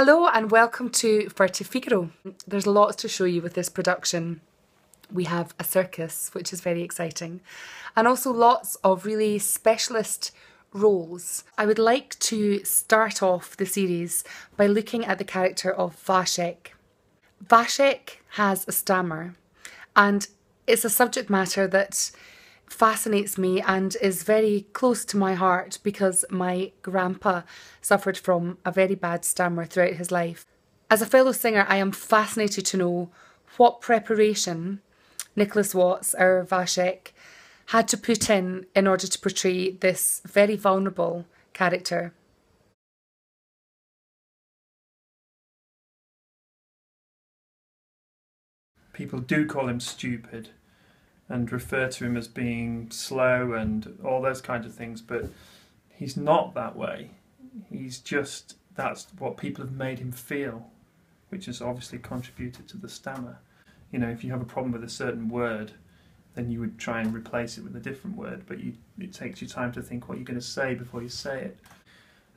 Hello and welcome to Furtive Figaro. There's lots to show you with this production. We have a circus, which is very exciting, and also lots of really specialist roles. I would like to start off the series by looking at the character of Vašek. Vašek has a stammer, and it's a subject matter that fascinates me and is very close to my heart because my grandpa suffered from a very bad stammer throughout his life. As a fellow singer, I am fascinated to know what preparation Nicholas Watts, our Vašek, had to put in order to portray this very vulnerable character. People do call him stupid and refer to him as being slow and all those kinds of things, but he's not that way. He's just, that's what people have made him feel, which has obviously contributed to the stammer. You know, if you have a problem with a certain word, then you would try and replace it with a different word, but it takes you time to think what you're going to say before you say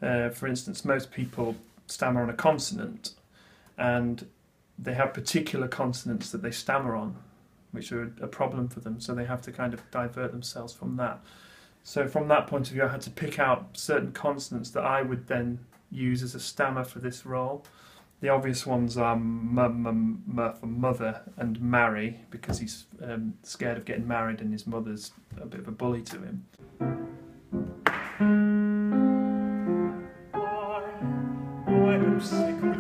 it. For instance, most people stammer on a consonant, and they have particular consonants that they stammer on, which are a problem for them, so they have to kind of divert themselves from that. So from that point of view, I had to pick out certain consonants that I would then use as a stammer for this role. The obvious ones are m for mother, and marry, because he's scared of getting married and his mother's a bit of a bully to him. I am sick with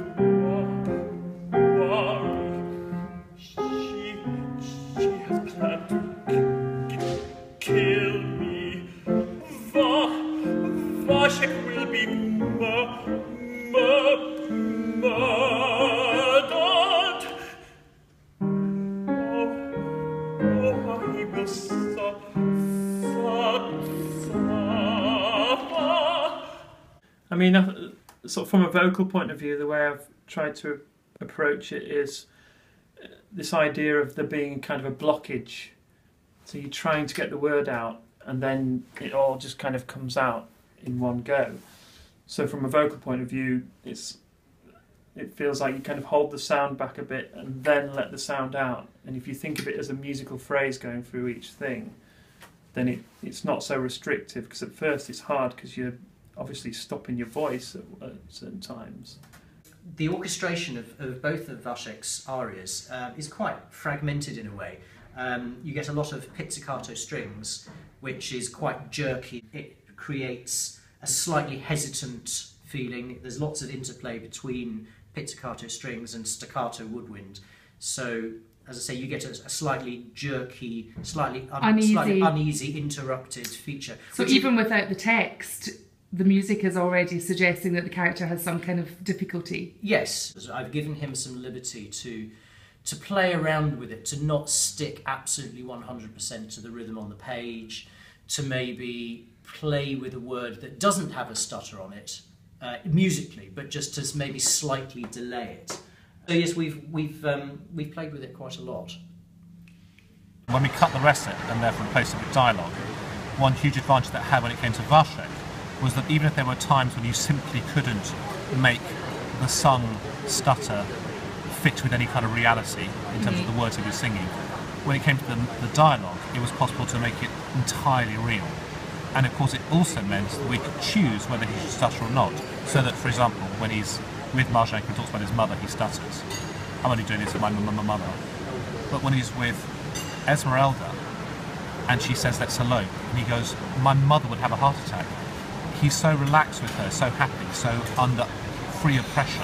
worry. She has planned to kill me. Vašek will be murdered. Oh, he will suffer. I mean, sort of from a vocal point of view, the way I've tried to approach it is this idea of there being kind of a blockage. So you're trying to get the word out, and then it all just kind of comes out in one go. So from a vocal point of view, it feels like you kind of hold the sound back a bit and then let the sound out. And if you think of it as a musical phrase going through each thing, then it's not so restrictive, because at first it's hard because you're obviously stopping your voice at certain times. The orchestration of both of Vašek's arias is quite fragmented in a way. You get a lot of pizzicato strings, which is quite jerky. It creates a slightly hesitant feeling. There's lots of interplay between pizzicato strings and staccato woodwind. So, as I say, you get a slightly jerky, slightly uneasy, interrupted feature. So even without the text, the music is already suggesting that the character has some kind of difficulty. Yes, I've given him some liberty to play around with it, to not stick absolutely 100% to the rhythm on the page, to maybe play with a word that doesn't have a stutter on it musically, but just to maybe slightly delay it. So yes, we've played with it quite a lot. When we cut the recit and therefore replaced it with dialogue, one huge advantage that had when it came to Vašek was that even if there were times when you simply couldn't make the sung stutter fit with any kind of reality in terms of the words he was singing, when it came to the dialogue, it was possible to make it entirely real. And of course it also meant that we could choose whether he should stutter or not, so that, for example, when he's with Mařenka and talks about his mother, he stutters. I'm only doing this with my mother. But when he's with Esmeralda and she says that's alone, and he goes, my mother would have a heart attack. He's so relaxed with her, so happy, so under free of pressure.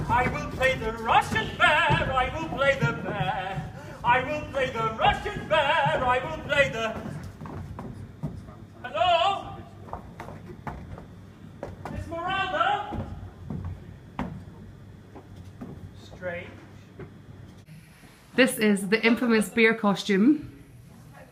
I will play the Russian bear, I will play the bear. I will play the Russian bear, I will play the... Hello? Esmeralda? This is the infamous bear costume.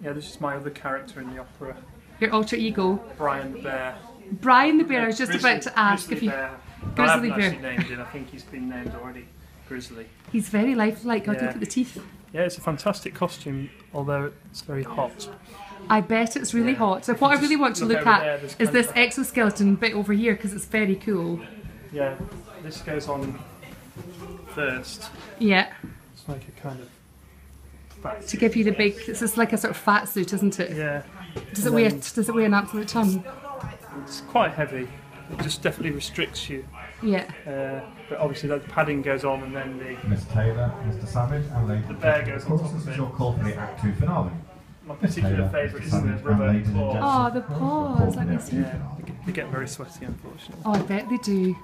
Yeah, this is my other character in the opera, Your alter ego. Brian the Bear. Brian the Bear, I was just about to ask if you... Bear. Grizzly I haven't Bear. actually named him, I think he's been named already. Grizzly. He's very lifelike. God, Yeah. look at the teeth. Yeah, it's a fantastic costume, although it's very hot. I bet it's really Yeah. hot. So what I really want to Look look over at there, there's is kind this of- exoskeleton bit over here because it's very cool. Yeah, this goes on first. Yeah, It's like a kind of fat. to give you the big. It's just like a sort of fat suit, isn't it? Yeah. Does it And weigh? then Does it weigh an absolute ton? It's quite heavy. It just definitely restricts you. Yeah. But obviously the padding goes on and then the Miss Taylor, Mr. Savage, and Lady. The bear goes on Of top course, of this is it. your call for the Act 2 finale. My Miss particular Taylor, favourite Mr. is the Savage, and rubber Ladies and claws. gentlemen, Oh, the of course, paws, call let for me the see. Act 2 finale. They get very sweaty, unfortunately. Oh, I bet they do.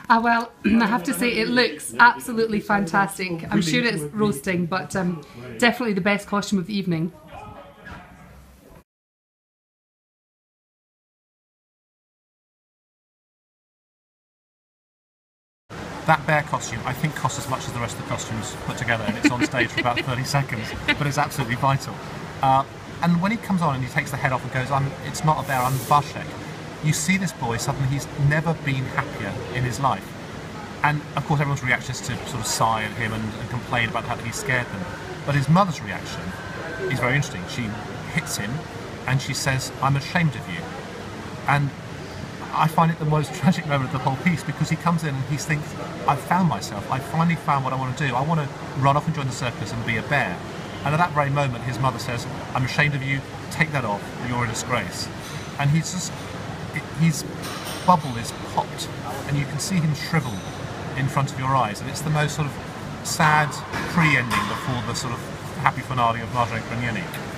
Well, I have to say it looks absolutely fantastic. I'm sure it's roasting, but definitely the best costume of the evening. That bear costume, I think, costs as much as the rest of the costumes put together, and it's on stage for about 30 seconds, but it's absolutely vital. And when he comes on and he takes the head off and goes, it's not a bear, I'm Vašek, you see this boy, suddenly he's never been happier in his life. And of course everyone's reaction is to sort of sigh at him and complain about how he scared them. But his mother's reaction is very interesting. She hits him and she says, I'm ashamed of you. And I find it the most tragic moment of the whole piece because he comes in and he thinks, I've found myself, I finally found what I want to do. I want to run off and join the circus and be a bear. And at that very moment his mother says, I'm ashamed of you, take that off, you're a disgrace. And his bubble is popped and you can see him shrivel in front of your eyes, and it's the most sort of sad pre-ending before the sort of happy finale of Mařenka and Jeník.